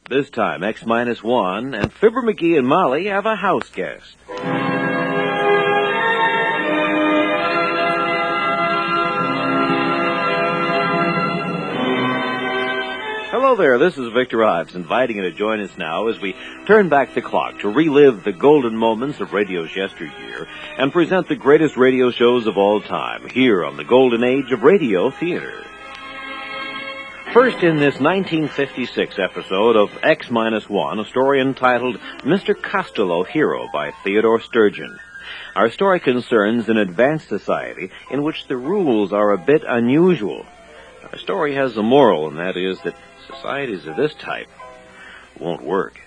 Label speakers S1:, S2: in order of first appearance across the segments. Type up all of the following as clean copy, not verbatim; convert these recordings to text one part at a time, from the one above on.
S1: This time, X-1 and Fibber McGee and Molly have a house guest. Hello there, this is Victor Ives, inviting you to join us now as we turn back the clock to relive the golden moments of radio's yesteryear and present the greatest radio shows of all time here on the golden age of radio theater. First, in this 1956 episode of X-1, a story entitled Mr. Costello, Hero by Theodore Sturgeon. Our story concerns an advanced society in which the rules are a bit unusual. Our story has a moral, and that is that societies of this type won't work.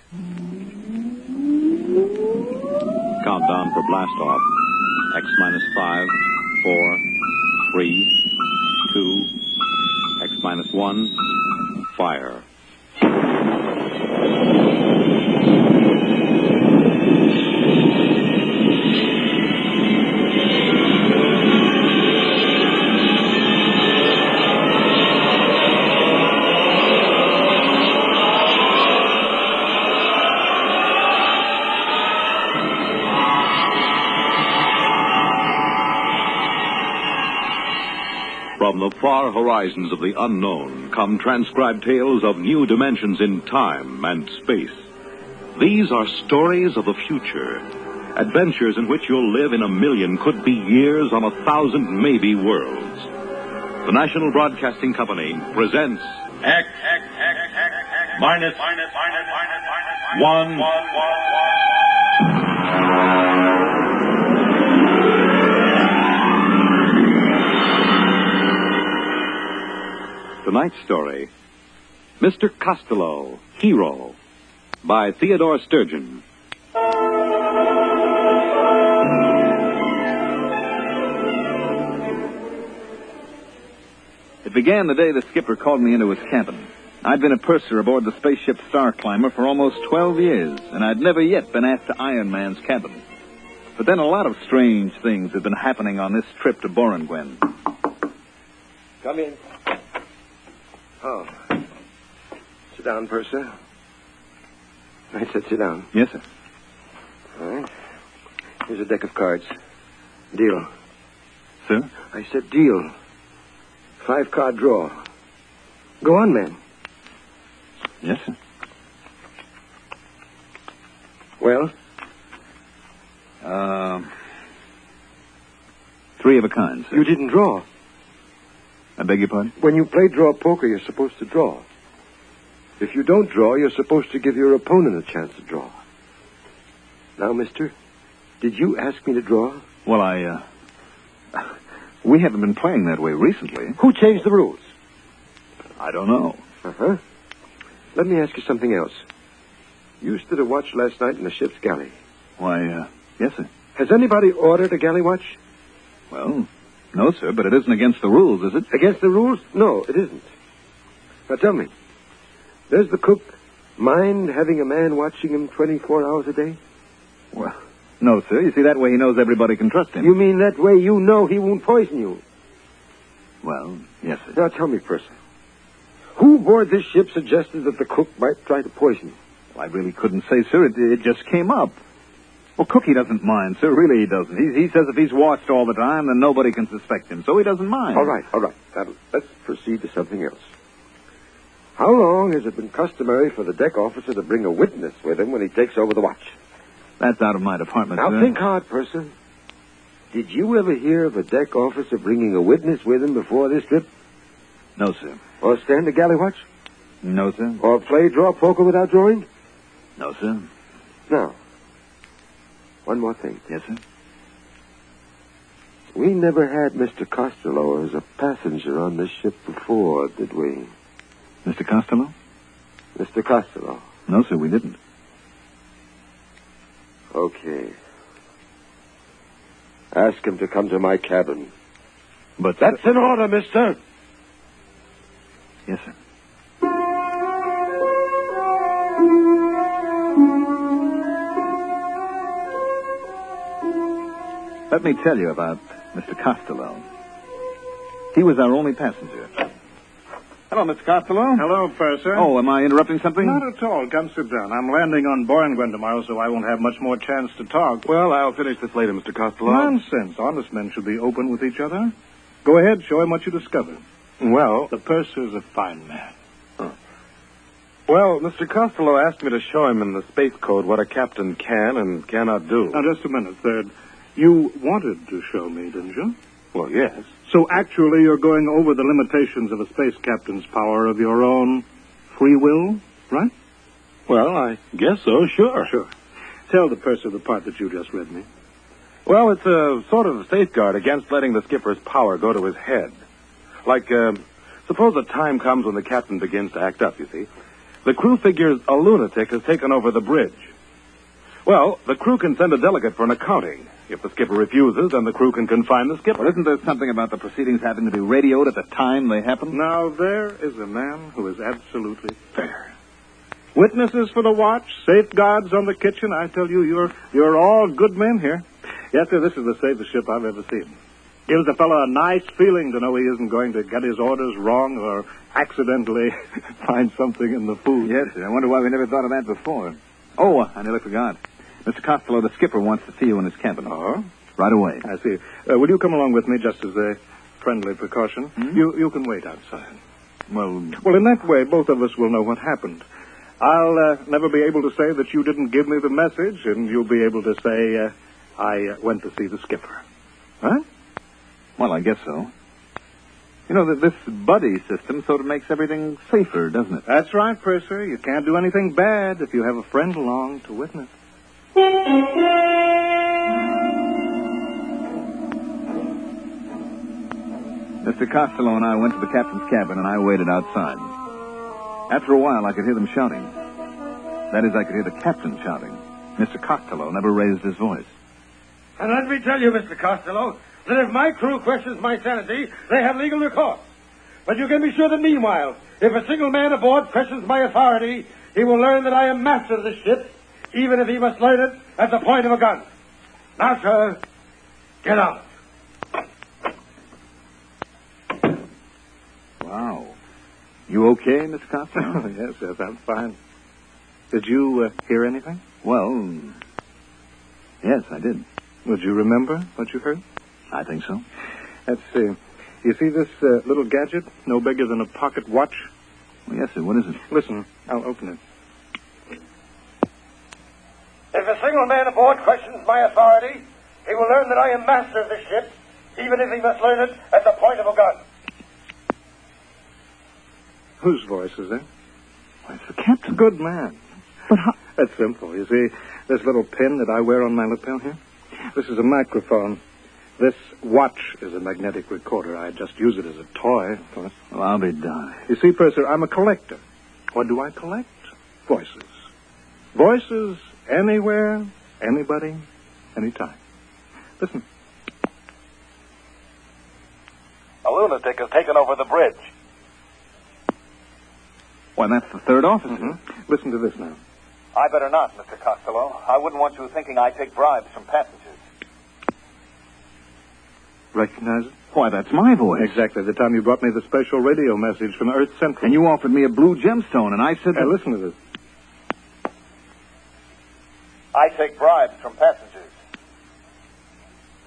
S2: Countdown for blast off. X-5, 4, 3, 2, X-1, fire. From the far horizons of the unknown come transcribed tales of new dimensions in time and space. These are stories of the future, adventures in which you'll live in a million, could be years, on 1,000 maybe worlds. The National Broadcasting Company presents
S3: X minus one.
S2: tonight's story, Mr. Costello, Hero, by Theodore Sturgeon.
S4: It began the day the skipper called me into his cabin. I'd been a purser aboard the spaceship Star Climber for almost 12 years, and I'd never yet been asked to Iron Man's cabin. But then a lot of strange things had been happening on this trip to Boranguen.
S5: Come in. Oh. Sit down, Purser. I said sit down.
S4: Yes, sir.
S5: All right. Here's a deck of cards. Deal.
S4: Sir?
S5: I said deal. 5-card draw. Go on, man.
S4: Yes, sir.
S5: Well?
S4: 3 of a kind, sir.
S5: You didn't draw.
S4: I beg your pardon?
S5: When you play draw poker, you're supposed to draw. If you don't draw, you're supposed to give your opponent a chance to draw. Now, mister, did you ask me to draw?
S4: Well, we haven't been playing that way recently.
S5: Who changed the rules?
S4: I don't know.
S5: Uh-huh. Let me ask you something else. You stood a watch last night in the ship's galley.
S4: Why, yes, sir.
S5: Has anybody ordered a galley watch?
S4: Well, no, sir, but it isn't against the rules, is it?
S5: Against the rules? No, it isn't. Now, tell me, does the cook mind having a man watching him 24 hours a day?
S4: Well, no, sir. You see, that way he knows everybody can trust him.
S5: You mean that way you know he won't poison you?
S4: Well, yes, sir.
S5: Now, tell me, Percy, who aboard this ship suggested that the cook might try to poison you?
S4: Well, I really couldn't say, sir. It just came up. Well, Cookie doesn't mind, sir. Really, he doesn't. He says if he's watched all the time, then nobody can suspect him, so he doesn't mind.
S5: All right. Now, let's proceed to something else. How long has it been customary for the deck officer to bring a witness with him when he takes over the watch?
S4: That's out of my department,
S5: Now,
S4: sir.
S5: think hard, person. Did you ever hear of a deck officer bringing a witness with him before this trip?
S4: No, sir.
S5: Or stand a galley watch?
S4: No, sir.
S5: Or play draw poker without drawing?
S4: No, sir.
S5: Now, one more thing.
S4: Yes, sir.
S5: We never had Mr. Costello as a passenger on this ship before, did we?
S4: Mr. Costello?
S5: Mr. Costello.
S4: No, sir, we didn't.
S5: Okay. Ask him to come to my cabin.
S4: But...
S5: That's an order, mister.
S4: Yes, sir. Let me tell you about Mr. Costello. He was our only passenger. Hello, Mr. Costello.
S6: Hello, Purser.
S4: Oh, am I interrupting something?
S6: Not at all. Come sit down. I'm landing on Borngwen tomorrow, so I won't have much more chance to talk.
S5: Well, I'll finish this later, Mr. Costello.
S6: Nonsense. Honest men should be open with each other. Go ahead. Show him what you discovered.
S5: Well,
S6: The Purser's a fine man.
S5: Mr. Costello asked me to show him in the space code what a captain can and cannot do.
S6: Now, just a minute, Third. You wanted to show me, didn't you?
S5: Well, yes.
S6: So actually you're going over the limitations of a space captain's power of your own free will, right?
S5: Well, I guess so, sure.
S6: Sure. Tell the Purser the part that you just read me.
S5: Well, it's a sort of safeguard against letting the skipper's power go to his head. Like, suppose a time comes when the captain begins to act up, you see. The crew figures a lunatic has taken over the bridge. Well, the crew can send a delegate for an accounting. If the skipper refuses, then the crew can confine the skipper.
S4: Well, isn't there something about the proceedings having to be radioed at the time they happen?
S6: Now, there is a man who is absolutely fair. Witnesses for the watch, safeguards on the kitchen. I tell you, you're all good men here. Yes, sir, this is the safest ship I've ever seen. Gives a fellow a nice feeling to know he isn't going to get his orders wrong or accidentally find something in the food.
S4: Yes, sir. I wonder why we never thought of that before. Oh, I nearly forgot. Mr. Costello, the skipper wants to see you in his cabin.
S6: Oh?
S4: Right away.
S6: I see. Will you come along with me just as a friendly precaution?
S4: Hmm?
S6: You can wait outside.
S4: Well,
S6: in that way, both of us will know what happened. I'll never be able to say that you didn't give me the message, and you'll be able to say I went to see the skipper. Huh?
S4: well, I guess so. You know, this buddy system sort of makes everything safer, doesn't it?
S6: That's right, Purser. You can't do anything bad if you have a friend along to witness.
S4: Mr. Costello and I went to the captain's cabin, and I waited outside. After a while, I could hear them shouting. That is, I could hear the captain shouting. Mr. Costello never raised his voice.
S7: And let me tell you, Mr. Costello, that if my crew questions my sanity, they have legal recourse. But you can be sure that meanwhile, if a single man aboard questions my authority, he will learn that I am master of the ship, even if he must learn it at the point of a gun. Now, sir, get out.
S4: Wow. You okay, Mr. Costello?
S6: Yes, I'm fine. Did you hear anything?
S4: Well, yes, I did.
S6: Would you remember what you heard?
S4: I think so.
S6: Let's see. You see this little gadget, no bigger than a pocket watch?
S4: Well, yes, sir. What is it?
S6: Listen, I'll open it.
S7: If a single man aboard questions my authority, he will learn that I am master of the ship, even if he must learn it at the point of a gun.
S6: Whose voice is that?
S4: Why, it's the captain.
S6: Good man.
S4: But how...
S6: That's simple. You see, this little pin that I wear on my lapel here? This is a microphone. This watch is a magnetic recorder. I just use it as a toy, of course.
S4: Well, I'll be darned.
S6: You see, Purser, I'm a collector. What do I collect? Voices. Voices anywhere, anybody, anytime. Listen.
S8: A lunatic has taken over the bridge.
S4: Why, that's the third officer.
S6: Mm-hmm. Listen to this now.
S8: I better not, Mr. Costello. I wouldn't want you thinking I take bribes from passengers.
S6: Recognize it?
S4: Why, that's my voice.
S6: Exactly. The time you brought me the special radio message from Earth Central.
S4: And you offered me a blue gemstone, and I said...
S6: Hey, listen to this.
S8: I take bribes from passengers.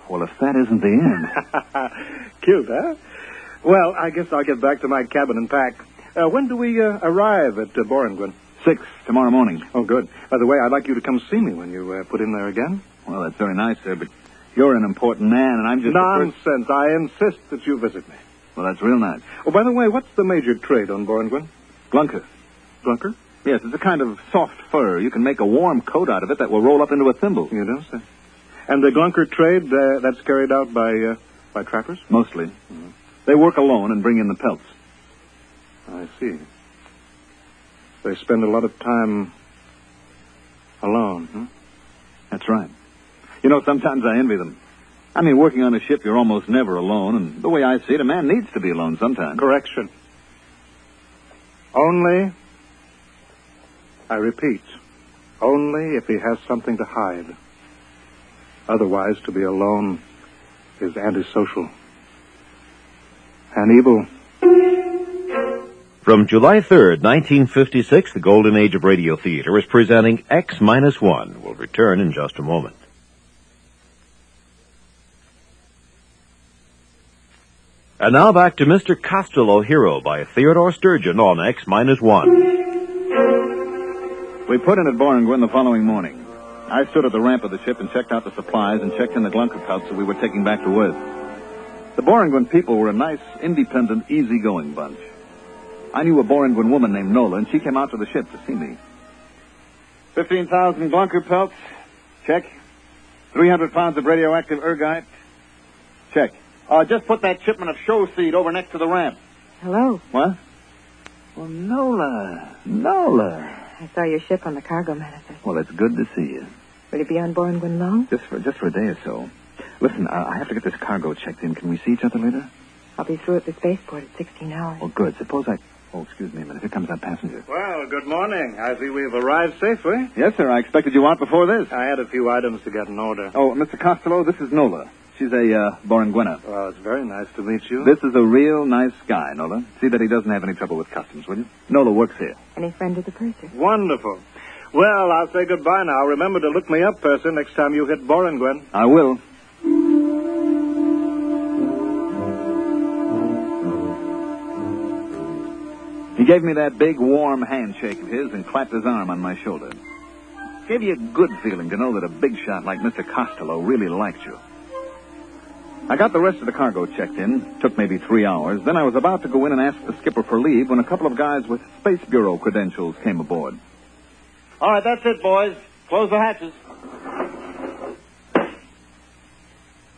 S4: Well, if that isn't the end...
S6: Cute, huh? Well, I guess I'll get back to my cabin and pack. When do we arrive at Borngwen?
S4: 6 tomorrow morning.
S6: Oh, good. By the way, I'd like you to come see me when you put in there again.
S4: Well, that's very nice, sir, but you're an important man, and I'm just...
S6: Nonsense. I insist that you visit me.
S4: Well, that's real nice.
S6: Oh, by the way, what's the major trade on Borngwen?
S4: Glunker.
S6: Glunker?
S4: Yes, it's a kind of soft fur. You can make a warm coat out of it that will roll up into a thimble.
S6: You know, sir. And the Glunker trade, that's carried out by trappers?
S4: Mostly. Mm-hmm. They work alone and bring in the pelts.
S6: I see. They spend a lot of time alone, huh?
S4: That's right. You know, sometimes I envy them. I mean, working on a ship, you're almost never alone, and the way I see it, a man needs to be alone sometimes.
S6: Correction. Only, I repeat, only if he has something to hide. Otherwise, to be alone is antisocial and evil.
S1: From July 3rd, 1956, the golden age of radio theater is presenting X-1. We'll return in just a moment. And now back to Mr. Costello, Hero by Theodore Sturgeon on X-1.
S4: We put in at Borengwen the following morning. I stood at the ramp of the ship and checked out the supplies and checked in the glunker pelts that we were taking back to Earth. The Borengwen people were a nice, independent, easygoing bunch. I knew a Borengwen woman named Nola, and she came out to the ship to see me. 15,000 glunker pelts. Check. 300 pounds of radioactive ergite. Check. Just put that shipment of show seed over next to the ramp.
S9: Hello.
S4: What? Well, Nola. Nola.
S9: I saw your ship on the cargo manifest.
S4: Well, it's good to see you.
S9: Will you be on Borengwen long?
S4: Just for a day or so. Listen, I have to get this cargo checked in. Can we see each other later?
S9: I'll be through at the spaceport at 16 hours.
S4: Oh, good. Suppose I... Oh, excuse me a minute. Here comes that passenger.
S6: Well, good morning. I see we've arrived safely.
S4: Yes, sir. I expected you out before this.
S6: I had a few items to get in order.
S4: Oh, Mr. Costello, this is Nola. She's a Borengwena.
S6: Well, it's very nice to meet you.
S4: This is a real nice guy, Nola. See that he doesn't have any trouble with customs, will you? Nola works here.
S9: Any friend of the purser?
S6: Wonderful. Well, I'll say goodbye now. Remember to look me up, Purser, next time you hit Borengwen.
S4: I will. He gave me that big, warm handshake of his and clapped his arm on my shoulder. Gave you a good feeling to know that a big shot like Mr. Costello really liked you. I got the rest of the cargo checked in. Took maybe 3 hours. Then I was about to go in and ask the skipper for leave when a couple of guys with Space Bureau credentials came aboard.
S8: All right, that's it, boys. Close the hatches.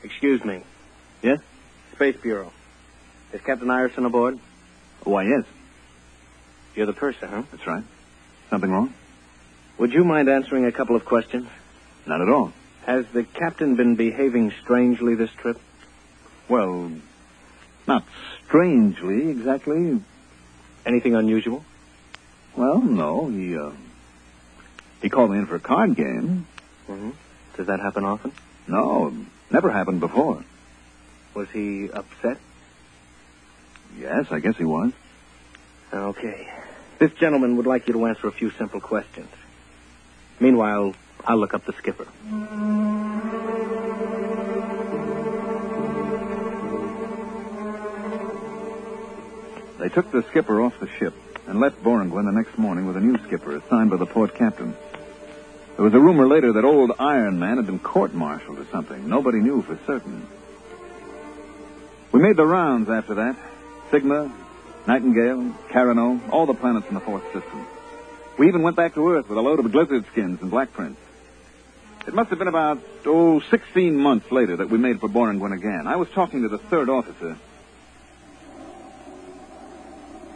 S10: Excuse me.
S4: Yes?
S10: Space Bureau. Is Captain Ireson aboard?
S4: Why, yes.
S10: You're the purser, huh?
S4: That's right. Something wrong?
S10: Would you mind answering a couple of questions?
S4: Not at all.
S10: Has the captain been behaving strangely this trip?
S4: Well, not strangely, exactly.
S10: Anything unusual?
S4: Well, no. He called me in for a card game.
S10: Mm-hmm. Does that happen often?
S4: No, never happened before.
S10: Was he upset?
S4: Yes, I guess he was.
S10: Okay. This gentleman would like you to answer a few simple questions. Meanwhile, I'll look up the skipper.
S4: They took the skipper off the ship and left Borengwen the next morning with a new skipper assigned by the port captain. There was a rumor later that old Iron Man had been court-martialed or something. Nobody knew for certain. We made the rounds after that. Sigma, Nightingale, Carano, all the planets in the fourth system. We even went back to Earth with a load of lizard skins and black prints. It must have been about, 16 months later that we made for Borengwen again. I was talking to the third officer.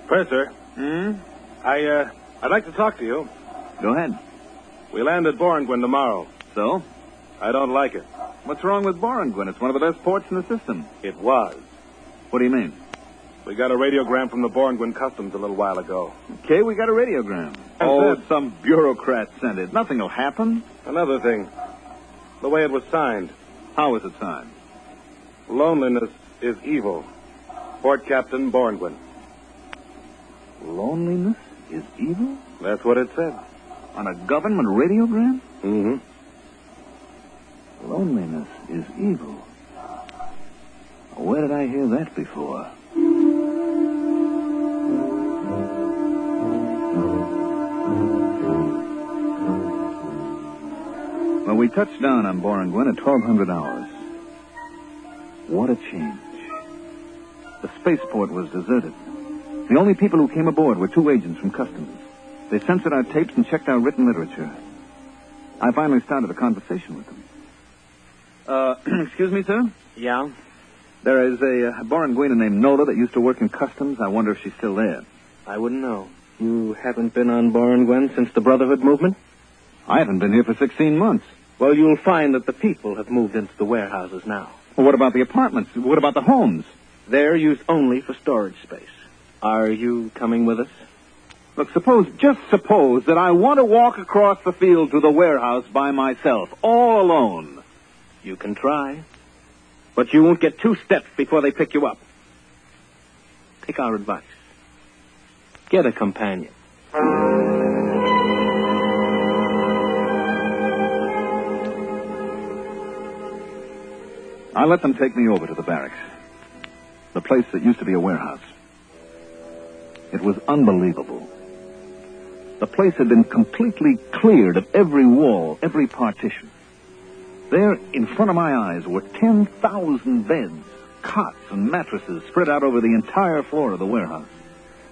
S5: Purser. I'd like to talk to you.
S4: Go ahead.
S5: We land at Borengwen tomorrow.
S4: So?
S5: I don't like it.
S4: What's wrong with Borengwen? It's one of the best ports in the system.
S5: It was.
S4: What do you mean?
S5: We got a radiogram from the Borengwen Customs a little while ago.
S4: Okay, we got a radiogram. Some bureaucrat sent it. Nothing will happen.
S5: Another thing. The way it was signed.
S4: How was it signed?
S5: Loneliness is evil. Port Captain Borengwen.
S4: Loneliness is evil?
S5: That's what it said.
S4: On a government radiogram?
S5: Mm-hmm.
S4: Loneliness is evil. Where did I hear that before? Well, we touched down on Borengwen at 1200 hours. What a change. The spaceport was deserted. The only people who came aboard were 2 agents from Customs. They censored our tapes and checked our written literature. I finally started a conversation with them. Excuse me, sir?
S10: Yeah?
S4: There is a Borengwena named Nola that used to work in Customs. I wonder if she's still there.
S10: I wouldn't know. You haven't been on Borengwen since the Brotherhood movement?
S4: I haven't been here for 16 months.
S10: Well, you'll find that the people have moved into the warehouses now.
S4: Well, what about the apartments? What about the homes?
S10: They're used only for storage space. Are you coming with us?
S4: Look, just suppose that I want to walk across the field to the warehouse by myself, all alone.
S10: You can try. But you won't get 2 steps before they pick you up. Take our advice. Get a companion.
S4: I let them take me over to the barracks. The place that used to be a warehouse. It was unbelievable. The place had been completely cleared of every wall, every partition. There, in front of my eyes, were 10,000 beds, cots, and mattresses spread out over the entire floor of the warehouse.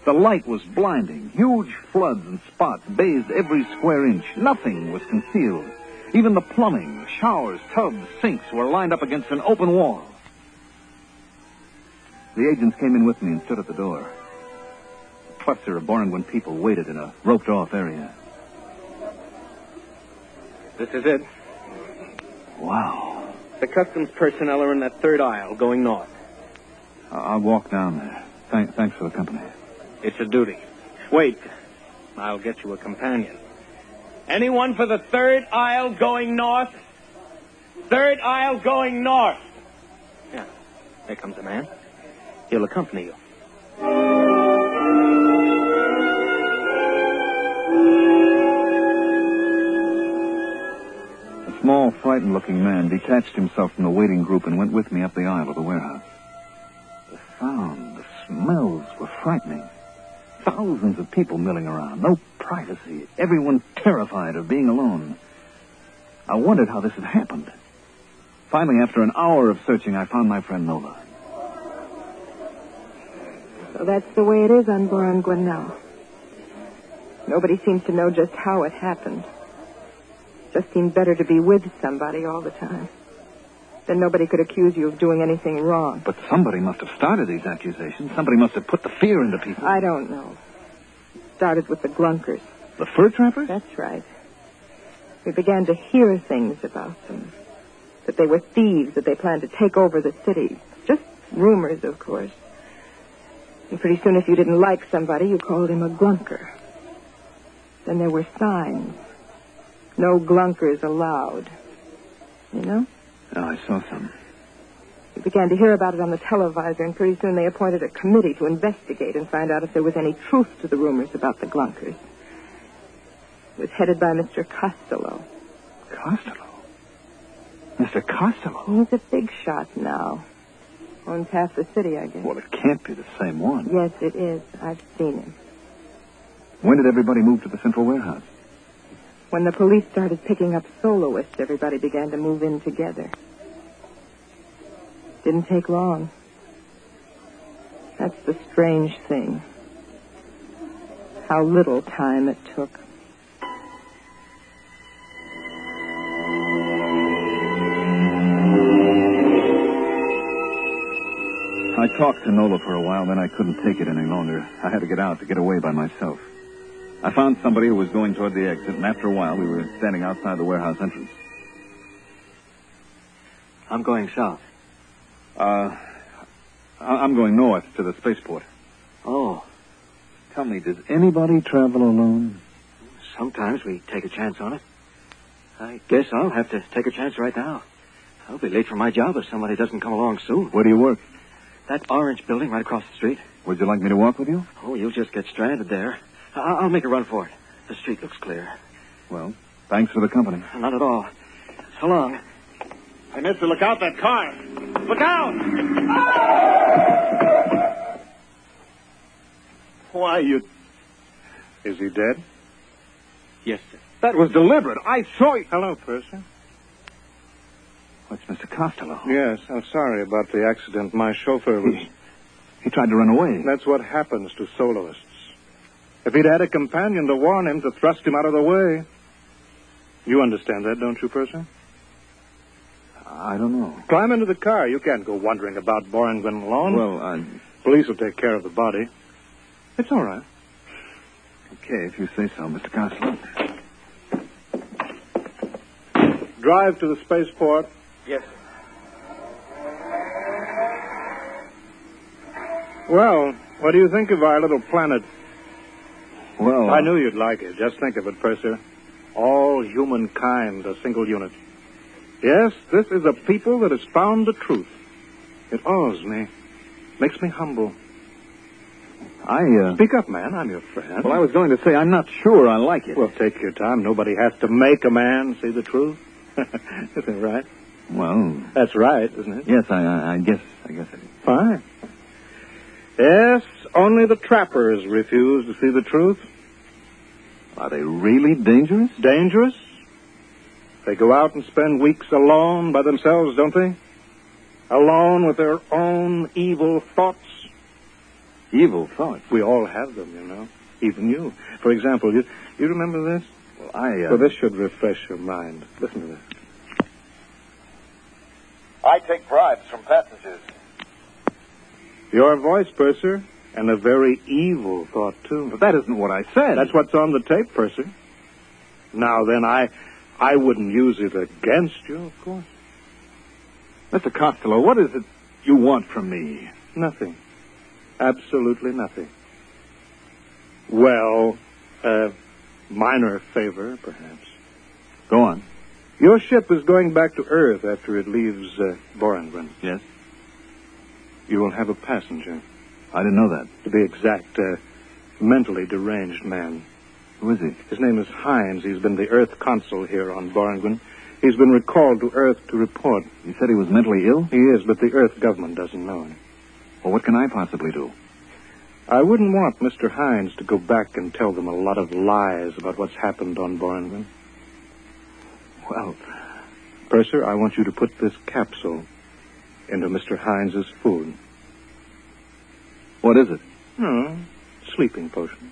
S4: The light was blinding. Huge floods and spots bathed every square inch. Nothing was concealed. Even the plumbing, showers, tubs, sinks were lined up against an open wall. The agents came in with me and stood at the door. A cluster of Boranguen people waited in a roped-off area.
S10: This is it.
S4: Wow.
S10: The customs personnel are in that third aisle, going north.
S4: I'll walk down there. Thanks for the company.
S10: It's a duty. Wait. I'll get you a companion. Anyone for the third aisle going north? Third aisle going north. Yeah. There comes a man. He'll accompany you.
S4: A small, frightened-looking man detached himself from the waiting group and went with me up the aisle of the warehouse. The sound, the smells were frightening. Thousands of people milling around. No privacy. Everyone terrified of being alone. I wondered how this had happened. Finally, after an hour of searching, I found my friend Nola.
S9: So that's the way it is on Boranguen now. Nobody seems to know just how it happened. Just seemed better to be with somebody all the time. Then nobody could accuse you of doing anything wrong.
S4: But somebody must have started these accusations. Somebody must have put the fear into people.
S9: I don't know. It started with the Glunkers.
S4: The fur trappers?
S9: That's right. We began to hear things about them. That they were thieves, that they planned to take over the city. Just rumors, of course. And pretty soon, if you didn't like somebody, you called him a Glunker. Then there were signs. No Glunkers allowed. You know?
S4: Oh, I saw some.
S9: We began to hear about it on the televisor, and pretty soon they appointed a committee to investigate and find out if there was any truth to the rumors about the Glunkers. It was headed by Mr. Costello.
S4: Costello? Mr. Costello?
S9: He's a big shot now. Owns half the city, I guess.
S4: Well, it can't be the same one.
S9: Yes, it is. I've seen him.
S4: When did everybody move to the central warehouse?
S9: When the police started picking up soloists, everybody began to move in together. Didn't take long. That's the strange thing. How little time it took.
S4: I talked to Nola for a while, then I couldn't take it any longer. I had to get out, to get away by myself. I found somebody who was going toward the exit, and after a while, we were standing outside the warehouse entrance.
S10: I'm going south.
S4: I'm going north to the spaceport.
S10: Oh.
S4: Tell me, does anybody travel alone?
S10: Sometimes we take a chance on it. I guess I'll have to take a chance right now. I'll be late for my job if somebody doesn't come along soon.
S4: Where do you work?
S10: That orange building right across the street.
S4: Would you like me to walk with you?
S10: Oh, you'll just get stranded there. I'll make a run for it. The street looks clear.
S4: Well, thanks for the company.
S10: Not at all. So long.
S7: Hey, mister, look out, that car. Look out! Why, you... Is he dead?
S10: Yes, sir.
S4: That was deliberate. I saw you.
S7: Hello, Percy.
S4: What's Mr. Costello?
S7: Yes, I'm sorry about the accident. My chauffeur was...
S4: He tried to run away.
S7: That's what happens to soloists. If he'd had a companion to warn him, to thrust him out of the way. You understand that, don't you, Percy?
S4: I don't know.
S7: Climb into the car. You can't go wandering about Boranguen alone.
S4: Well,
S7: Police will take care of the body. It's all right.
S4: Okay, if you say so, Mr. Costello.
S7: Drive to the spaceport.
S10: Yes, sir.
S7: Well, what do you think of our little planet?
S4: Well,
S7: I knew you'd like it. Just think of it, Percy. All humankind, a single unit. Yes, this is a people that has found the truth. It awes me. Makes me humble.
S6: Speak up, man. I'm your friend.
S4: Well, I was going to say I'm not sure I like it.
S6: Well, take your time. Nobody has to make a man see the truth. Isn't it right?
S4: Well...
S6: That's right, isn't it?
S4: Yes, I guess it is.
S6: Fine. Yes, only the trappers refuse to see the truth.
S4: Are they really dangerous?
S6: Dangerous? They go out and spend weeks alone by themselves, don't they? Alone with their own evil thoughts.
S4: Evil thoughts?
S6: We all have them, you know. Even you. For example, you remember this?
S4: Well,
S6: Well, this should refresh your mind. Listen to this.
S8: I take bribes from passengers.
S6: Your voice, Purser, and a very evil thought, too.
S4: But that isn't what I said.
S6: That's what's on the tape, Purser. Now, then, I wouldn't use it against you, of course.
S4: Mr. Costello, what is it you want from me?
S6: Nothing. Absolutely nothing. Well, minor favor, perhaps.
S4: Go on.
S6: Your ship is going back to Earth after it leaves Borangren.
S4: Yes?
S6: You will have a passenger.
S4: I didn't know that.
S6: To be exact, mentally deranged man.
S4: Who is he?
S6: His name is Hines. He's been the Earth consul here on Borangren. He's been recalled to Earth to report.
S4: You said he was mentally ill?
S6: He is, but the Earth government doesn't know him.
S4: Well, what can I possibly do?
S6: I wouldn't want Mr. Hines to go back and tell them a lot of lies about what's happened on Borangren.
S4: Well,
S6: Purser, I want you to put this capsule into Mr. Hines's food.
S4: what is it?
S6: Sleeping potion.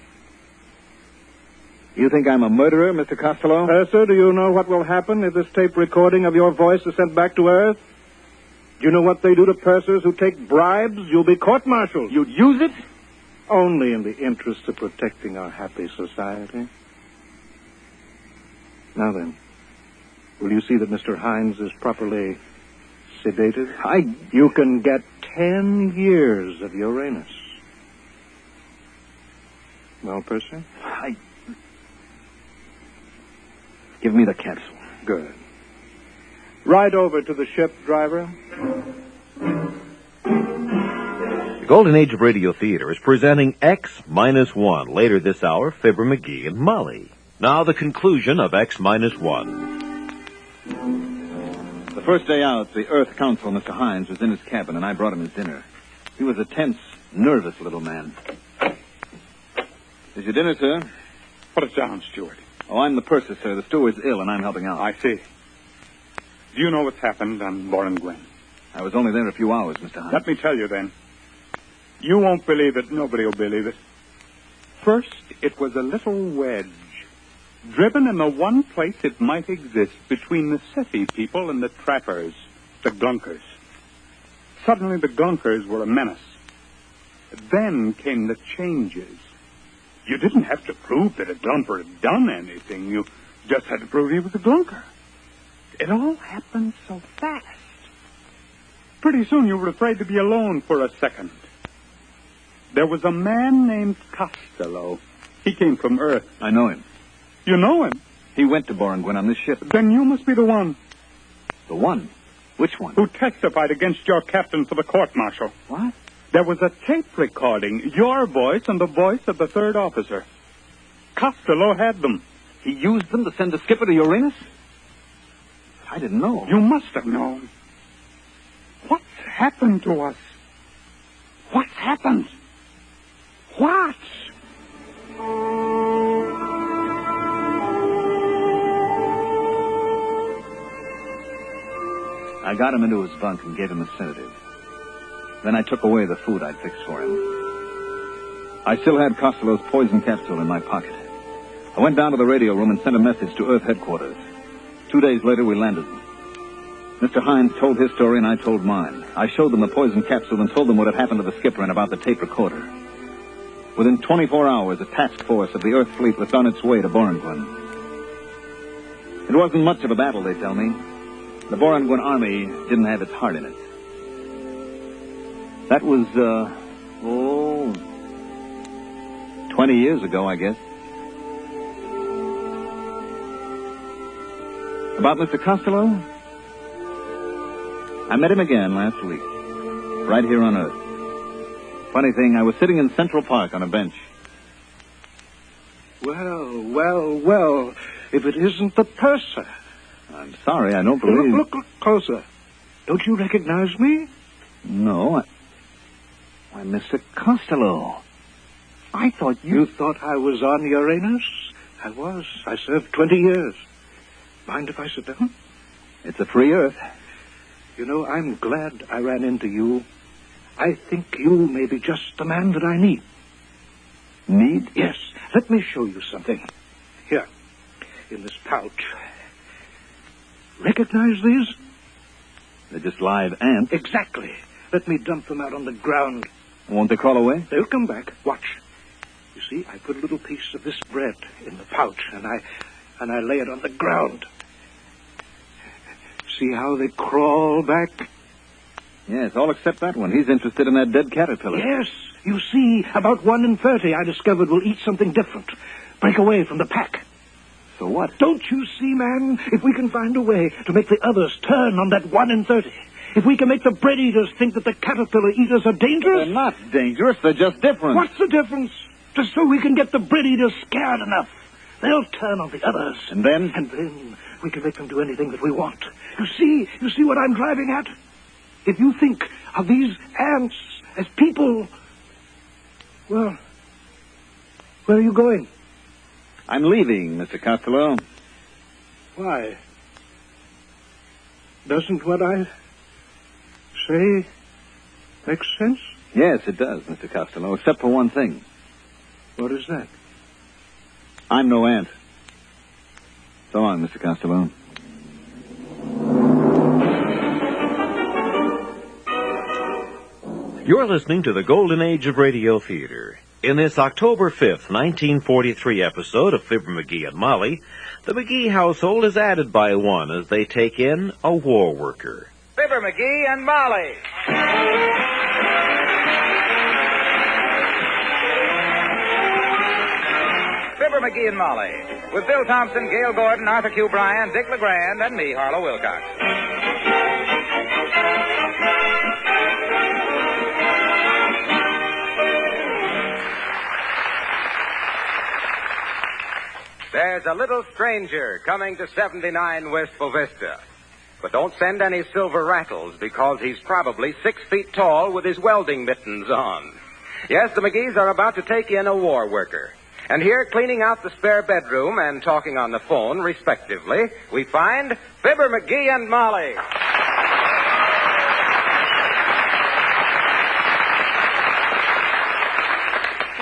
S4: You think I'm a murderer, Mr. Costello?
S6: Sir, do you know what will happen if this tape recording of your voice is sent back to Earth? Do you know what they do to pursers who take bribes? You'll be court-martialed.
S4: You'd use it?
S6: Only in the interest of protecting our happy society. Now then, will you see that Mr. Hines is properly sedated? You can get 10 years of Uranus. Well, Purser?
S4: Give me the capsule.
S6: Good. Ride over to the ship, driver.
S1: The Golden Age of Radio Theater is presenting X-1. Later this hour, Fibber McGee and Molly. Now the conclusion of X-1.
S4: The first day out, the Earth Council, Mr. Hines, was in his cabin, and I brought him his dinner. He was a tense, nervous little man. Is your dinner, sir?
S11: Put it down, steward.
S4: Oh, I'm the purser, sir. The steward's ill, and I'm helping out.
S11: I see. Do you know what's happened on Borangren?
S4: I was only there a few hours, Mr. Hines.
S11: Let me tell you, then. You won't believe it. Nobody will believe it. First, it was a little wedge, driven in the one place it might exist between the Sefi people and the trappers, the Glunkers. Suddenly, the Glunkers were a menace. Then came the changes. You didn't have to prove that a Glumper had done anything. You just had to prove he was a Glunker. It all happened so fast. Pretty soon you were afraid to be alone for a second. There was a man named Costello. He came from Earth.
S4: I know him.
S11: You know him?
S4: He went to Borangren on this ship.
S11: Then you must be the one.
S4: The one? Which one?
S11: Who testified against your captain for the court-martial.
S4: What?
S11: There was a tape recording, your voice and the voice of the third officer. Costello had them.
S4: He used them to send the skipper to Uranus? I didn't know.
S11: You must have known. What's happened to us? What's happened? What?
S4: I got him into his bunk and gave him a sedative. Then I took away the food I'd fixed for him. I still had Costello's poison capsule in my pocket. I went down to the radio room and sent a message to Earth headquarters. 2 days later, we landed. Mr. Hines told his story and I told mine. I showed them the poison capsule and told them what had happened to the skipper and about the tape recorder. Within 24 hours, a task force of the Earth fleet was on its way to Borangren. It wasn't much of a battle, they tell me. The Borangren army didn't have its heart in it. That was, 20 years ago, I guess. About Mr. Costello? I met him again last week, right here on Earth. Funny thing, I was sitting in Central Park on a bench.
S6: Well. If it isn't the purser.
S4: I'm sorry, I don't believe...
S6: Look closer. Don't you recognize me?
S4: No, Why, Mr. Costello. I thought
S6: You thought I was on Uranus? I was. I served 20 years. Mind if I sit down?
S4: It's a free earth.
S6: You know, I'm glad I ran into you. I think you may be just the man that I need.
S4: Need?
S6: Yes. Let me show you something. Here, in this pouch. Recognize these?
S4: They're just live ants.
S6: Exactly. Let me dump them out on the ground.
S4: Won't they crawl away?
S6: They'll come back. Watch. You see, I put a little piece of this bread in the pouch, and I lay it on the ground. See how they crawl back?
S4: Yes, all except that one. He's interested in that dead caterpillar.
S6: Yes. You see, about 1 in 30 I discovered will eat something different. Break away from the pack.
S4: So what?
S6: Don't you see, man? If we can find a way to make the others turn on that 1 in 30, if we can make the bread eaters think that the caterpillar eaters are dangerous...
S4: They're not dangerous. They're just different.
S6: What's the difference? Just so we can get the bread eaters scared enough. They'll turn on the others.
S4: And then?
S6: And then we can make them do anything that we want. You see what I'm driving at? If you think of these ants as people... Well, where are you going?
S4: I'm leaving, Mr. Costello.
S6: Why? Doesn't what I say make sense?
S4: Yes, it does, Mr. Costello, except for one thing.
S6: What is that?
S4: I'm no ant. So long, Mr. Costello.
S1: You're listening to the Golden Age of Radio Theater. In this October 5th, 1943 episode of Fibber McGee and Molly, the McGee household is added by one as they take in a war worker.
S12: Fibber McGee and Molly. Fibber McGee and Molly, with Bill Thompson, Gail Gordon, Arthur Q. Bryan, Dick LeGrand, and me, Harlow Wilcox. There's a little stranger coming to 79 Wistful Vista. But don't send any silver rattles, because he's probably 6 feet tall with his welding mittens on. Yes, the McGees are about to take in a war worker. And here, cleaning out the spare bedroom and talking on the phone, respectively, we find Fibber McGee and Molly.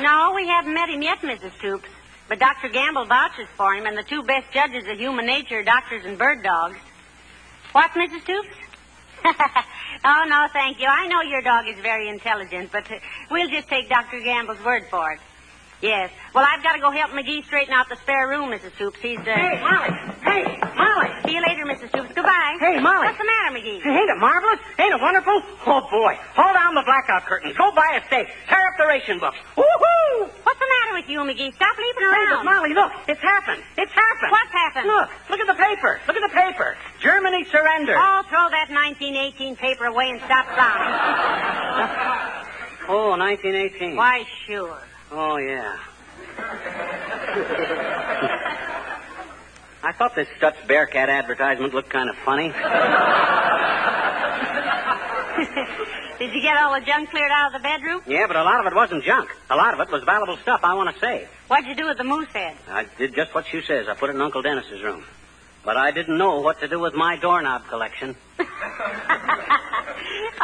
S13: No, we haven't met him yet, Mrs. Stoops. But Dr. Gamble vouches for him, and the 2 best judges of human nature are doctors and bird dogs. What, Mrs. Stoops? Oh, no, thank you. I know your dog is very intelligent, but we'll just take Dr. Gamble's word for it. Yes. Well, I've got to go help McGee straighten out the spare room, Mrs. Stoops. He's,
S14: Hey, Molly! Hey, Molly!
S13: See you later, Mrs. Stoops. Goodbye.
S14: Hey, Molly!
S13: What's the matter, McGee?
S14: Ain't it marvelous? Ain't it wonderful? Oh, boy. Haul down the blackout curtains. Go buy a steak. Tear up the ration books. Woohoo!
S13: What's the matter with you, McGee? Stop leaping
S14: Hey, but
S13: around.
S14: Molly, look. It's happened. It's happened.
S13: What's happened?
S14: Look at the paper. Look at the paper. Germany surrendered.
S13: Oh, throw that 1918 paper away and stop clowning.
S14: Oh, 1918.
S13: Why, sure.
S14: Oh, yeah. I thought this Stutz Bearcat advertisement looked kind of funny.
S13: Did you get all the junk cleared out of the bedroom?
S14: Yeah, but a lot of it wasn't junk. A lot of it was valuable stuff I want to save.
S13: What'd you do with the moose head?
S14: I did just what she says. I put it in Uncle Dennis's room. But I didn't know what to do with my doorknob collection.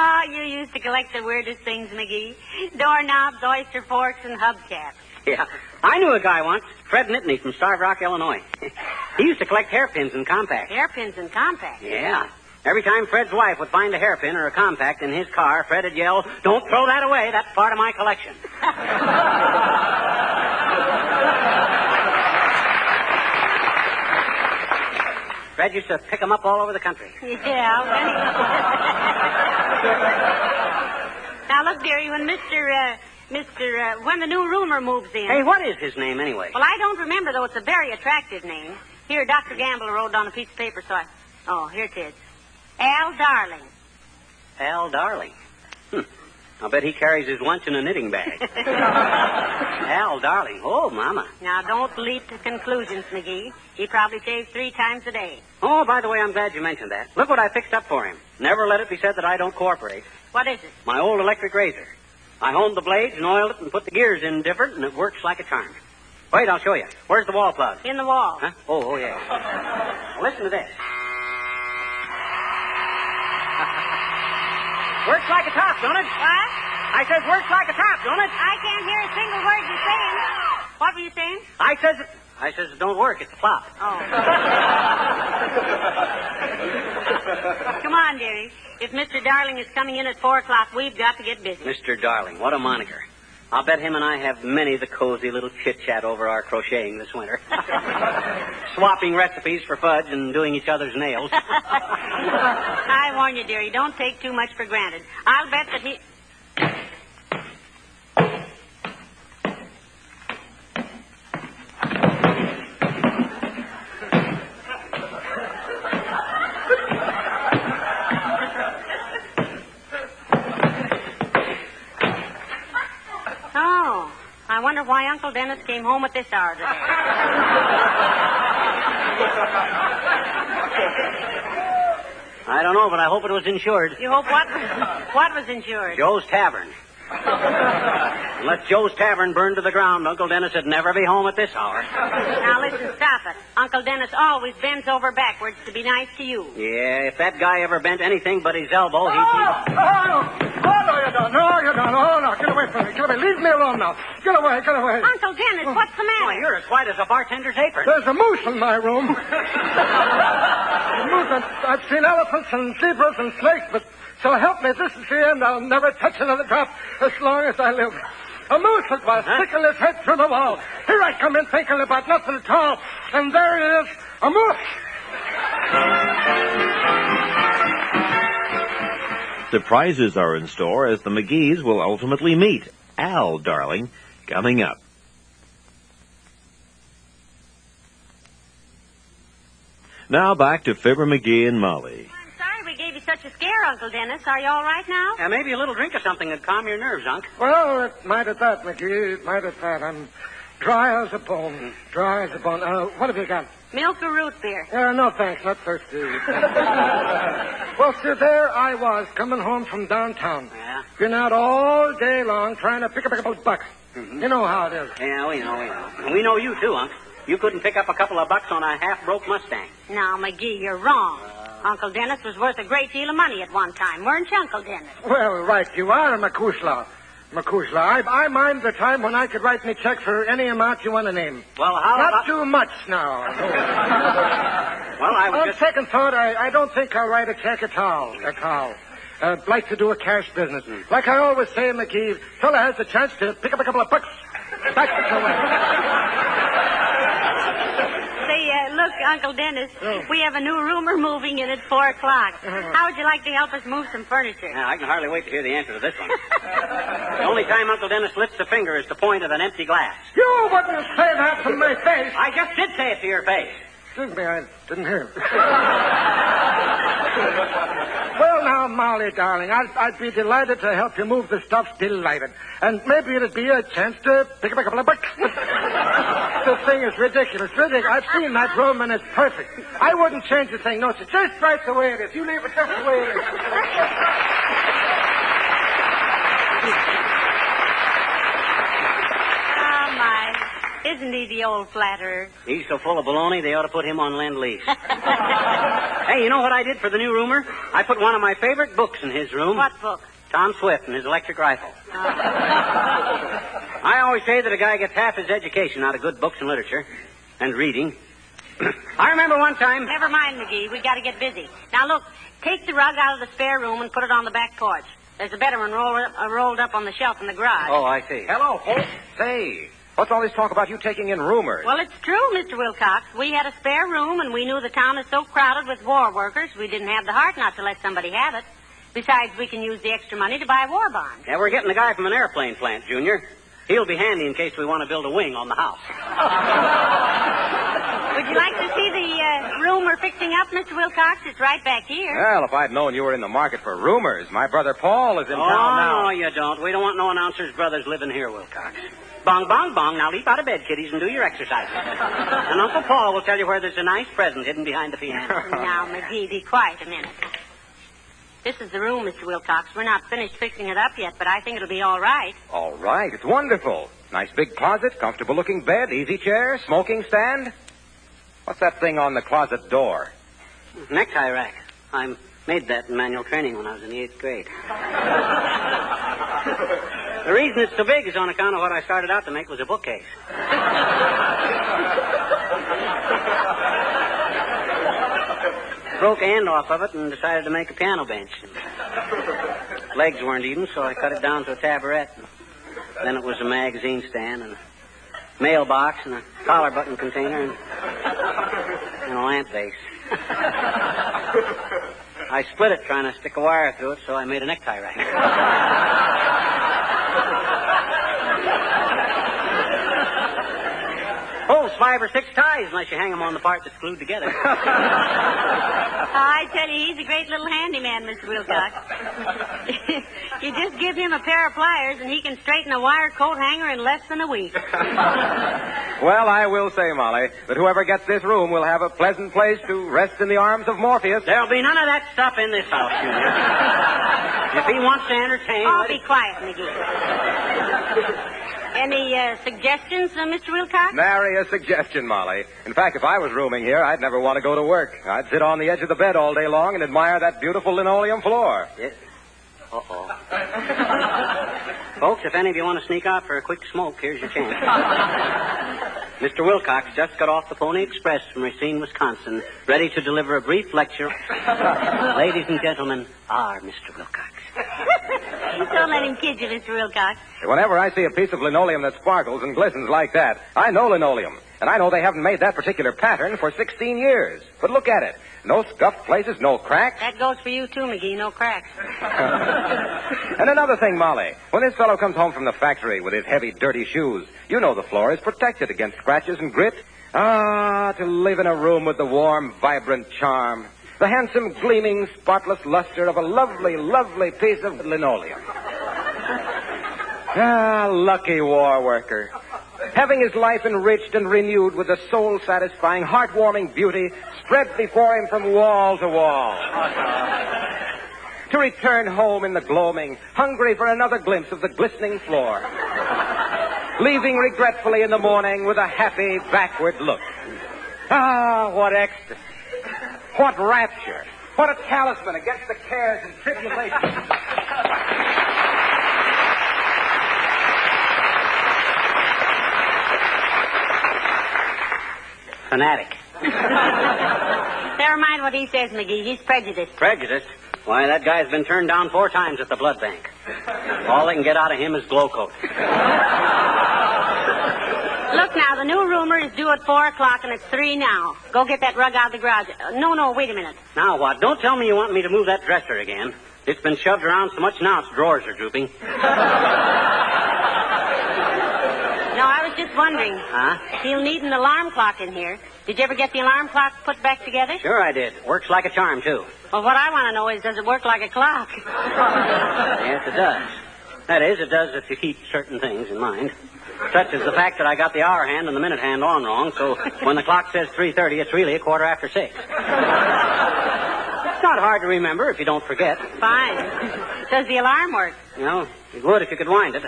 S13: Oh, you used to collect the weirdest things, McGee. Doorknobs, oyster forks, and hubcaps.
S14: Yeah. I knew a guy once, Fred Nittany from Starved Rock, Illinois. He used to collect hairpins and compacts.
S13: Hairpins and compacts?
S14: Yeah. Every time Fred's wife would find a hairpin or a compact in his car, Fred would yell, "Don't throw that away. That's part of my collection." Fred used to pick them up all over the country.
S13: Yeah, Now, look, dearie, when when the new roomer moves in...
S14: Hey, what is his name, anyway?
S13: Well, I don't remember, though. It's a very attractive name. Here, Dr. Gamble wrote on a piece of paper, so I... Oh, here it is. Al Darling.
S14: Al Darling. I'll bet he carries his lunch in a knitting bag. Al, darling. Oh, Mama.
S13: Now, don't leap to conclusions, McGee. He probably shaves 3 times a day.
S14: Oh, by the way, I'm glad you mentioned that. Look what I fixed up for him. Never let it be said that I don't cooperate.
S13: What is it?
S14: My old electric razor. I honed the blades and oiled it and put the gears in different, and it works like a charm. Wait, I'll show you. Where's the wall plug?
S13: In the wall.
S14: Huh? Oh, yeah. Listen to this. Works like a top, don't it?
S13: What?
S14: I says works like a top, don't it?
S13: I can't hear a single word you're saying. What were you saying?
S14: I says it don't work. It's a flop.
S13: Oh. Come on, dearie. If Mr. Darling is coming in at 4 o'clock, we've got to get busy.
S14: Mr. Darling, what a moniker. I'll bet him and I have many the cozy little chit-chat over our crocheting this winter. Swapping recipes for fudge and doing each other's nails.
S13: I warn you, dearie, don't take too much for granted. I'll bet that he... Oh, I wonder why Uncle Dennis came home at this hour today.
S14: I don't know, but I hope it was insured.
S13: You hope what was insured?
S14: Joe's Tavern. Unless Joe's Tavern burned to the ground, Uncle Dennis would never be home at this hour.
S13: Now, listen, stop it. Uncle Dennis always bends over backwards to be nice to you.
S14: Yeah, if that guy ever bent anything but his elbow, he'd be...
S7: No, you don't. No, you don't. Oh, no, get away from me. Get away. Leave me alone now. Get away, get away.
S13: Uncle Dennis, what's the matter?
S14: Why, you're as white as a bartender's apron.
S7: There's a moose in my room. A moose. I've seen elephants and zebras and snakes, but so help me, this is the end. I'll never touch another drop as long as I live. A moose it was, sticking his head through the wall. Here I come in thinking about nothing at all, and there it is, a moose.
S1: Surprises are in store as the McGees will ultimately meet. Al, darling, coming up. Now back to Fibber McGee and Molly.
S13: I'm sorry we gave you such a scare, Uncle Dennis. Are you all right now?
S14: Maybe a little drink of something would calm your nerves, Unc.
S7: Well, it might have that, McGee. It might have that. I'm dry as a bone. Dry as a bone. What have you got?
S13: Milk or root beer?
S7: No, thanks. Not thirsty. Well, sir, there I was, coming home from downtown.
S14: Yeah?
S7: Been out all day long trying to pick up a couple of bucks. Mm-hmm. You know how it is.
S14: Yeah, we know. And we know you, too, Unc. You couldn't pick up a couple of bucks on a half-broke Mustang.
S13: Now, McGee, you're wrong. Uncle Dennis was worth a great deal of money at one time, weren't you, Uncle Dennis?
S7: Well, right you are, Makushla. I mind the time when I could write me check for any amount you want to name.
S14: Well, how
S7: Not
S14: about...
S7: too much now.
S14: Well, I was
S7: On second thought, I don't think I'll write a check at all. I'd like to do a cash business. Like I always say, McGee, fella has the chance to pick up a couple of bucks. Back the way.
S13: Say, look, Uncle Dennis, we have a new roomer moving in at 4 o'clock. How would you like to help us move some furniture?
S14: I can hardly wait to hear the answer to this one. The only time Uncle Dennis lifts a finger is to point at an empty glass.
S7: You wouldn't say that to my face.
S14: I just did say it to your face.
S7: Excuse me, I didn't hear. Well, now, Molly, darling, I'd be delighted to help you move the stuff. Delighted. And maybe it'd be a chance to pick up a couple of bucks. The thing is ridiculous. I've seen that room, and it's perfect. I wouldn't change the thing. No, it's just right the way it is. You leave it just the way it is.
S13: Oh, my. Isn't he the old flatterer?
S14: He's so full of baloney, they ought to put him on Lend-Lease. Hey, you know what I did for the new roomer? I put one of my favorite books in his room.
S13: What book?
S14: Tom Swift and his electric rifle. I always say that a guy gets half his education out of good books and literature and reading. I remember one time...
S13: Never mind, McGee. We got to get busy. Now, look, take the rug out of the spare room and put it on the back porch. There's a better one rolled up on the shelf in the garage.
S14: Oh, I see.
S15: Hello, folks. Say, what's all this talk about you taking in roomers?
S13: Well, it's true, Mr. Wilcox. We had a spare room, and we knew the town is so crowded with war workers, we didn't have the heart not to let somebody have it. Besides, we can use the extra money to buy war bonds.
S14: Yeah, we're getting a guy from an airplane plant, Junior. He'll be handy in case we want to build a wing on the house.
S13: Would you like to see the room we're fixing up, Mr. Wilcox, it's right back here.
S12: Well, if I'd known you were in the market for rumors, my brother Paul is in town now.
S14: No, you don't. We don't want no announcers' brothers living here, Wilcox. Bong, bong, bong. Now leap out of bed, kiddies, and do your exercises. And Uncle Paul will tell you where there's a nice present hidden behind the piano.
S13: Now, McGee, be quiet a minute. This is the room, Mr. Wilcox. We're not finished fixing it up yet, but I think it'll be all right.
S12: All right. It's wonderful. Nice big closet, comfortable-looking bed, easy chair, smoking stand. What's that thing on the closet door?
S14: Necktie rack. I made that in manual training when I was in the 8th grade. The reason it's so big is on account of what I started out to make was a bookcase. Broke a end off of it and decided to make a piano bench. Legs weren't even, so I cut it down to a taboret. Then it was a magazine stand and a mailbox and a collar button container and a lamp base. I split it trying to stick a wire through it, so I made a necktie rack. Holds 5 or 6 ties unless you hang them on the part that's glued together.
S13: I tell you, he's a great little handyman, Mr. Wilcox. You just give him a pair of pliers and he can straighten a wire coat hanger in less than a week.
S12: Well, I will say, Molly, that whoever gets this room will have a pleasant place to rest in the arms of Morpheus.
S14: There'll be none of that stuff in this house, Junior. If he wants to entertain...
S13: Oh, be quiet, McGee. Any suggestions, Mr. Wilcox?
S12: Nary a suggestion, Molly. In fact, if I was rooming here, I'd never want to go to work. I'd sit on the edge of the bed all day long and admire that beautiful linoleum floor.
S14: Yes. Uh-oh. Folks, if any of you want to sneak out for a quick smoke, here's your chance. Mr. Wilcox just got off the Pony Express from Racine, Wisconsin, ready to deliver a brief lecture. Ladies and gentlemen, our Mr. Wilcox.
S13: Don't let him kid you, Mr. Wilcox.
S12: Whenever I see a piece of linoleum that sparkles and glistens like that, I know linoleum. And I know they haven't made that particular pattern for 16 years. But look at it. No scuffed places, no cracks.
S13: That goes for you, too, McGee. No cracks.
S12: And another thing, Molly. When this fellow comes home from the factory with his heavy, dirty shoes, you know the floor is protected against scratches and grit. Ah, to live in a room with the warm, vibrant charm. The handsome, gleaming, spotless luster of a lovely, lovely piece of linoleum. Ah, lucky war worker. Having his life enriched and renewed with the soul-satisfying, heart-warming beauty spread before him from wall to wall. To return home in the gloaming, hungry for another glimpse of the glistening floor. Leaving regretfully in the morning with a happy, backward look. Ah, what ecstasy. What rapture. What a talisman against the cares and tribulations.
S14: Fanatic.
S13: Never mind what he says, McGee. He's prejudiced.
S14: Prejudiced? Why, that guy's been turned down 4 times at the blood bank. All they can get out of him is glow coat.
S13: Look now, the new roomer is due at 4 o'clock and it's 3 now. Go get that rug out of the garage. No, wait a minute.
S14: Now what? Don't tell me you want me to move that dresser again. It's been shoved around so much now its drawers are drooping.
S13: No, I was just wondering.
S14: Huh?
S13: He'll need an alarm clock in here. Did you ever get the alarm clock put back together?
S14: Sure I did. Works like a charm, too.
S13: Well, what I want to know is, does it work like a clock?
S14: Yes, it does. That is, it does if you keep certain things in mind. Such as the fact that I got the hour hand and the minute hand on wrong, so when the clock says 3:30, it's really 6:15. It's not hard to remember if you don't forget.
S13: Fine. Does the alarm work?
S14: You know, it would if you could wind it.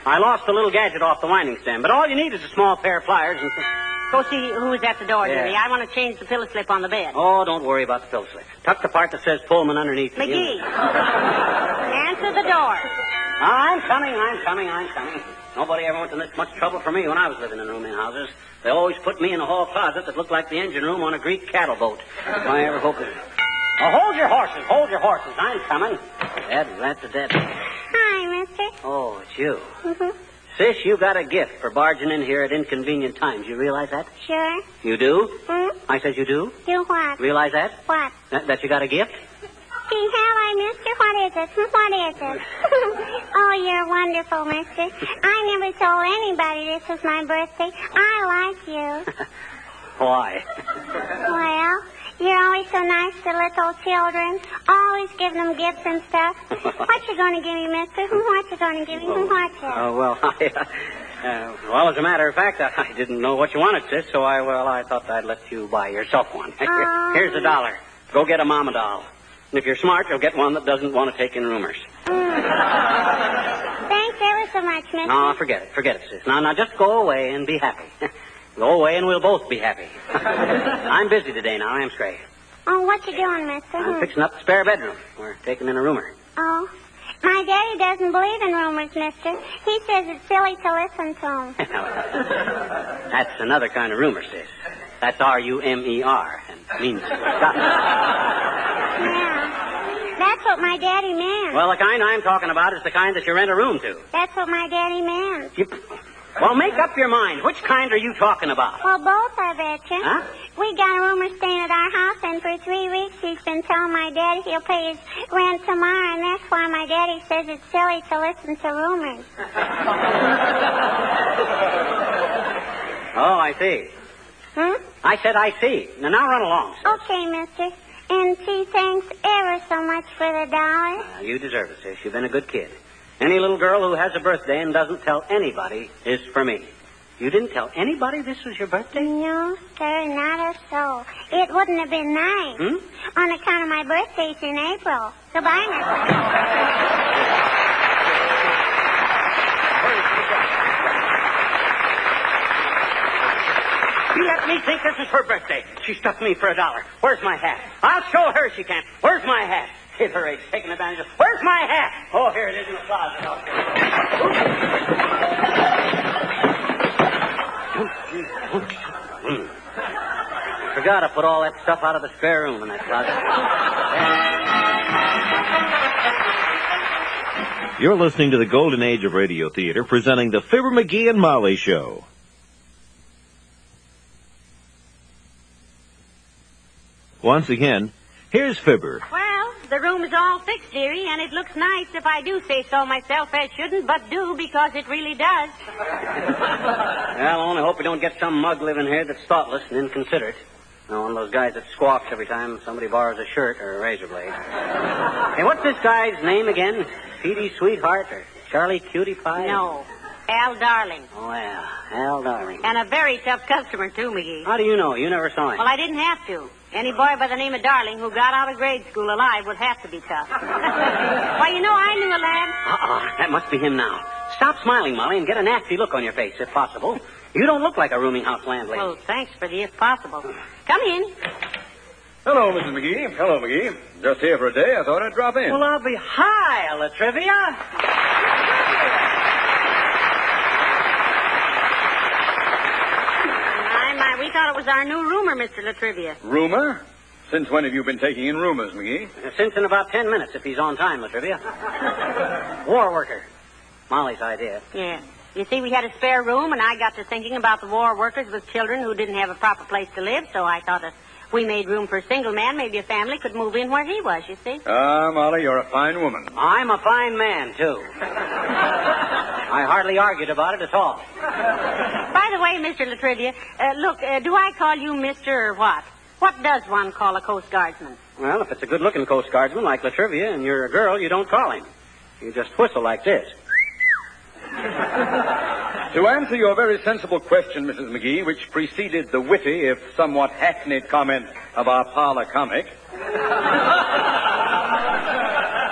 S14: I lost the little gadget off the winding stem, but all you need is a small pair of pliers and...
S13: Go see who's at the door,
S14: Yeah.
S13: dearie. I want to change the pillow slip on the bed.
S14: Oh, don't worry about the pillow slip. Tuck the part that says Pullman underneath.
S13: McGee, answer the door.
S14: I'm coming. Nobody ever went to this much trouble for me when I was living in rooming houses. They always put me in a hall closet that looked like the engine room on a Greek cattle boat. I ever hope it... Oh, hold your horses. I'm coming. That's the dead.
S16: Hi, mister.
S14: Oh, it's you.
S16: Mm-hmm.
S14: Sis, you got a gift for barging in here at inconvenient times. You realize that?
S16: Sure.
S14: You do?
S16: Hmm?
S14: I said you do?
S16: Do what?
S14: Realize that?
S16: What?
S14: That you got a gift?
S16: Gee, have I, mister? What is it? What is it? Oh, you're wonderful, mister. I never told anybody this was my birthday. I like you.
S14: Why?
S16: Well, always so nice to little children. Always give them gifts and stuff. What you going to give me, mister? What you going to give me? What you?
S14: Oh, well, well, as a matter of fact, I didn't know what you wanted, sis, so I thought I'd let you buy yourself one. Here's $1. Go get a mama doll. And if you're smart, you'll get one that doesn't want to take in roomers.
S16: Thanks ever so much, mister.
S14: No, forget it, sis. Now, just go away and be happy. Go away and we'll both be happy. I'm busy today now. I'm straight.
S16: Oh, what you doing, mister?
S14: I'm fixing up the spare bedroom. We're taking in a roomer.
S16: Oh. My daddy doesn't believe in rumors, mister. He says it's silly to listen to them.
S14: That's another kind of rumor, sis. That's R-U-M-E-R, and means stuff.
S16: Yeah. That's what my daddy meant.
S14: Well, the kind I'm talking about is the kind that you rent a room to.
S16: That's what my daddy meant.
S14: Well, make up your mind. Which kind are you talking about?
S16: Well, both, I betcha.
S14: Huh?
S16: We got a roomer staying at our house, and for 3 weeks he's been telling my daddy he'll pay his rent tomorrow, and that's why my daddy says it's silly to listen to rumors.
S14: Oh, I see. I said I see. Now run along, sis.
S16: Okay, mister. And gee, thanks ever so much for the $1.
S14: You deserve it, sis. You've been a good kid. Any little girl who has a birthday and doesn't tell anybody is for me. You didn't tell anybody this was your birthday?
S16: No, sir, not a soul. It wouldn't have been nice. On account of my birthday's in April. Goodbye, mister.
S14: You let me think this is her birthday. She stuffed me for $1. Where's my hat? I'll show her she can. Where's my hat? Kid her age, taking advantage of... Where's my hat? Oh, here it is in the closet. Forgot to put all that stuff out of the spare room in that closet.
S1: You're listening to the Golden Age of Radio Theater, presenting the Fibber McGee and Molly Show. Once again, here's Fibber.
S13: Well, the room is all fixed, dearie, and it looks nice if I do say so myself, as shouldn't, but do because it really does.
S14: Well, I only hope we don't get some mug living here that's thoughtless and inconsiderate. You know, one of those guys that squawks every time somebody borrows a shirt or a razor blade. Hey, what's this guy's name again? Petey Sweetheart or Charlie Cutie Pie?
S13: No, Al Darling.
S14: Oh, yeah, Al Darling.
S13: And a very tough customer, too, McGee.
S14: How do you know? You never saw him.
S13: Well, I didn't have to. Any boy by the name of Darling who got out of grade school alive would have to be tough. Why, you know, I knew a lad.
S14: That must be him now. Stop smiling, Molly, and get a nasty look on your face, if possible. You don't look like a rooming house landlady.
S13: Well, thanks for the if possible. Come in.
S17: Hello, Mrs. McGee. Hello, McGee. Just here for a day. I thought I'd drop in.
S14: Well, I'll be high, Latrivia.
S13: We thought it was our new roomer, Mr. Latrivia.
S17: Roomer? Since when have you been taking in roomers, McGee?
S14: Since in about 10 minutes, if he's on time, Latrivia. War worker. Molly's idea.
S13: Yeah. You see, we had a spare room, and I got to thinking about the war workers with children who didn't have a proper place to live, so I thought if we made room for a single man, maybe a family could move in where he was, you see.
S17: Molly, you're a fine woman.
S14: I'm a fine man, too. I hardly argued about it at all.
S13: By the way, Mr. Latrivia, look, do I call you Mr. or what? What does one call a Coast Guardsman?
S14: Well, if it's a good-looking Coast Guardsman like Latrivia and you're a girl, you don't call him. You just whistle like this.
S17: To answer your very sensible question, Mrs. McGee, which preceded the witty, if somewhat hackneyed comment of our parlor comic,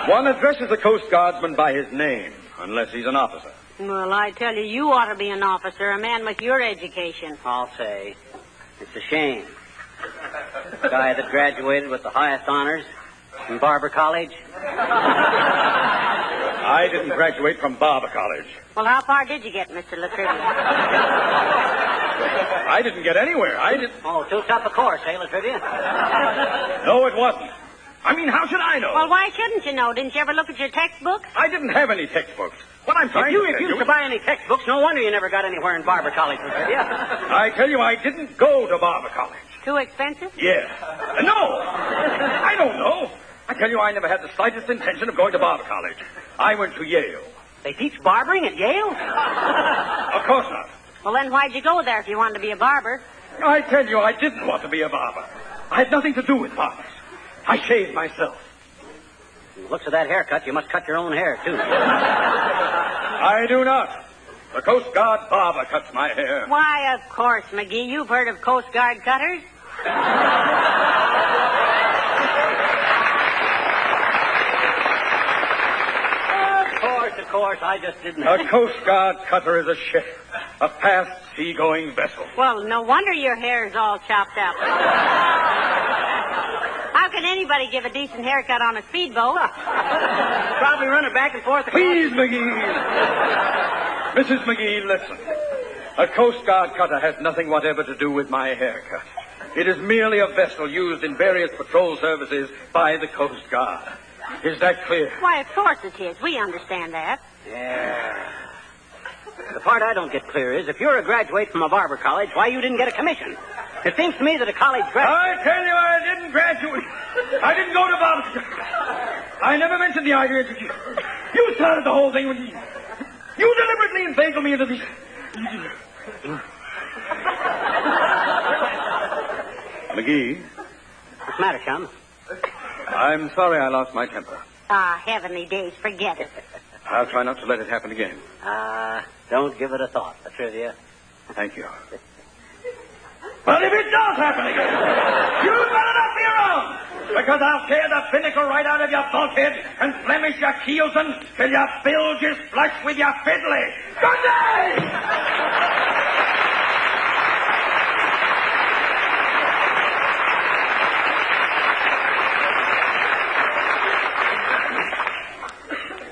S17: one addresses a Coast Guardsman by his name, unless he's an officer.
S13: Well, I tell you, you ought to be an officer, a man with your education.
S14: I'll say. It's a shame. The guy that graduated with the highest honors from Barber College.
S17: I didn't graduate from Barber College.
S13: Well, how far did you get, Mr. Latrivia?
S17: I didn't get anywhere. I didn't...
S14: Oh, too tough a course, eh, Latrivia?
S17: No, it wasn't. I mean, how should I know?
S13: Well, why shouldn't you know? Didn't you ever look at your textbooks?
S17: I didn't have any textbooks. What I'm trying to
S14: If you used to buy any textbooks, no wonder you never got anywhere in Barber College, Latrivia.
S17: I tell you, I didn't go to Barber College.
S13: Too expensive?
S17: Yeah. No! I don't know. I tell you, I never had the slightest intention of going to Barber College. I went to Yale.
S14: They teach barbering at Yale?
S17: Of course not.
S13: Well, then why'd you go there if you wanted to be a barber?
S17: I tell you, I didn't want to be a barber. I had nothing to do with barbers. I shaved myself.
S14: From the looks of that haircut, you must cut your own hair, too.
S17: I do not. The Coast Guard barber cuts my hair.
S13: Why, of course, McGee. You've heard of Coast Guard cutters?
S14: Of course, I just didn't...
S17: A Coast Guard cutter is a ship, a fast sea-going vessel.
S13: Well, no wonder your hair's all chopped up. How can anybody give a decent haircut on a speedboat?
S14: Probably run it back and forth.
S17: Please, McGee. Mrs. McGee, listen. A Coast Guard cutter has nothing whatever to do with my haircut. It is merely a vessel used in various patrol services by the Coast Guard. Is that clear?
S13: Why, of course it is. We understand that.
S14: Yeah. The part I don't get clear is, if you're a graduate from a barber college, why you didn't get a commission? It seems to me that a college graduate...
S17: I tell you, I didn't graduate. I didn't go to barber school. I never mentioned the idea to you. You started the whole thing when you deliberately inveigled me into this... McGee.
S14: What's the matter, chum?
S17: I'm sorry I lost my temper.
S13: Ah, heavenly days, forget it.
S17: I'll try not to let it happen again.
S14: Don't give it a thought, the trivia.
S17: Thank you. But if it does happen again, you better not be around, because I'll tear the binnacle right out of your bulkhead and blemish your keelson till your bilge is flush with your fiddly. Good day!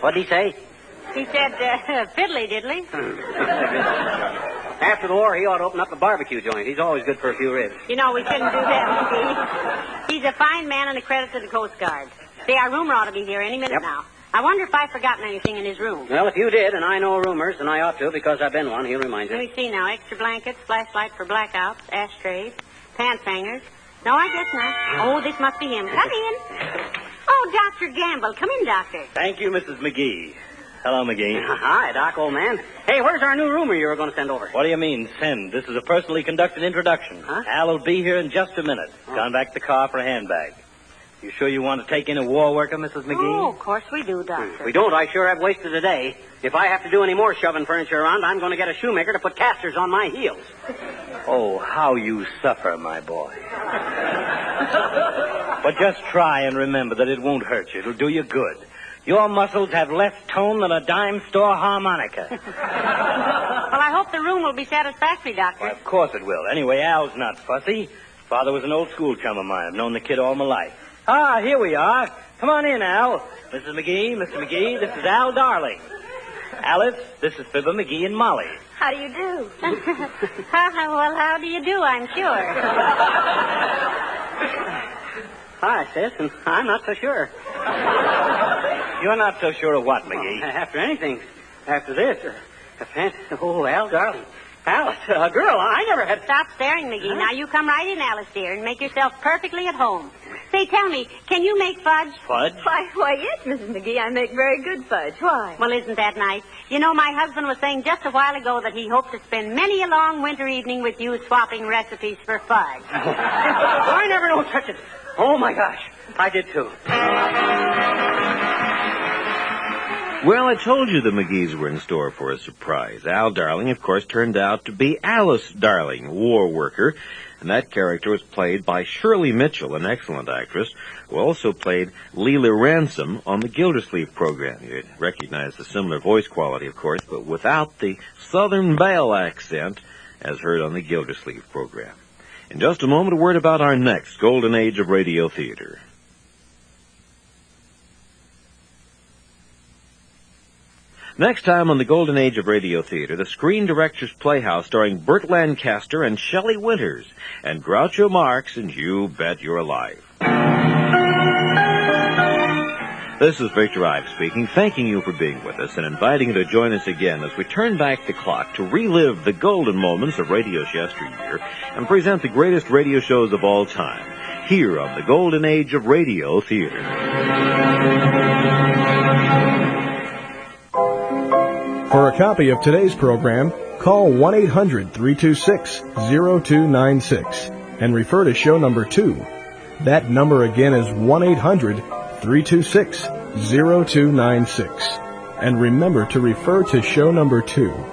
S14: What'd he say?
S13: He said, fiddly diddly.
S14: After the war, he ought to open up a barbecue joint. He's always good for a few ribs.
S13: You know, we shouldn't do that, McGee. He's a fine man and a credit to the Coast Guard. See, our roomer ought to be here any minute now. I wonder if I've forgotten anything in his room.
S14: Well, if you did, and I know rumors, and I ought to because I've been one, he'll remind you.
S13: Let me see now. Extra blankets, flashlight for blackouts, ashtrays, pants hangers. No, I guess not. Oh, this must be him. Come in. Oh, Dr. Gamble. Come in, Doctor.
S10: Thank you, Mrs. McGee. Hello, McGee.
S14: Hi, Doc, old man. Hey, where's our new roomer you were going to send over?
S10: What do you mean, send? This is a personally conducted introduction.
S14: Huh?
S10: Al will be here in just a minute. Gone back to the car for a handbag. You sure you want to take in a war worker, Mrs. McGee?
S13: Oh, of course we do, Doctor.
S14: If we don't, I sure have wasted a day. If I have to do any more shoving furniture around, I'm going to get a shoemaker to put casters on my heels.
S10: Oh, how you suffer, my boy. But just try and remember that it won't hurt you. It'll do you good. Your muscles have less tone than a dime store harmonica.
S13: Well, I hope the room will be satisfactory, Doctor.
S10: Well, of course it will. Anyway, Al's not fussy. Father was an old school chum of mine. I've known the kid all my life. Ah, here we are. Come on in, Al. Mrs. McGee, Mr. McGee, this is Al Darling. Alice, this is Fibber McGee and Molly.
S13: How do you do? Well, how do you do, I'm sure.
S14: Hi, sis, and I'm not so sure.
S10: You're not so sure of what, McGee?
S14: Well, after anything. After this. Oh, Al, darling. Alice, a girl. I never had...
S13: Stop staring, McGee. Huh? Now you come right in, Alice, dear, and make yourself perfectly at home. Say, tell me, can you make fudge?
S10: Fudge?
S9: Why, yes, Mrs. McGee. I make very good fudge. Why?
S13: Well, isn't that nice? You know, my husband was saying just a while ago that he hoped to spend many a long winter evening with you swapping recipes for fudge.
S14: I never know such a... Oh, my gosh. I did, too.
S1: Well, I told you the McGees were in store for a surprise. Al Darling, of course, turned out to be Alice Darling, war worker. And that character was played by Shirley Mitchell, an excellent actress, who also played Leela Ransom on the Gildersleeve program. You'd recognize the similar voice quality, of course, but without the Southern Belle accent as heard on the Gildersleeve program. In just a moment, a word about our next golden age of radio theater. Next time on the Golden Age of Radio Theater, the Screen Directors Playhouse starring Burt Lancaster and Shelley Winters, and Groucho Marx and You Bet You're Alive. This is Victor Ives speaking, thanking you for being with us and inviting you to join us again as we turn back the clock to relive the golden moments of radio's yesteryear and present the greatest radio shows of all time, here on the Golden Age of Radio Theater.
S18: For a copy of today's program, call 1-800-326-0296 and refer to show number 2, That number again is 1-800-326-0296. And remember to refer to show number 2.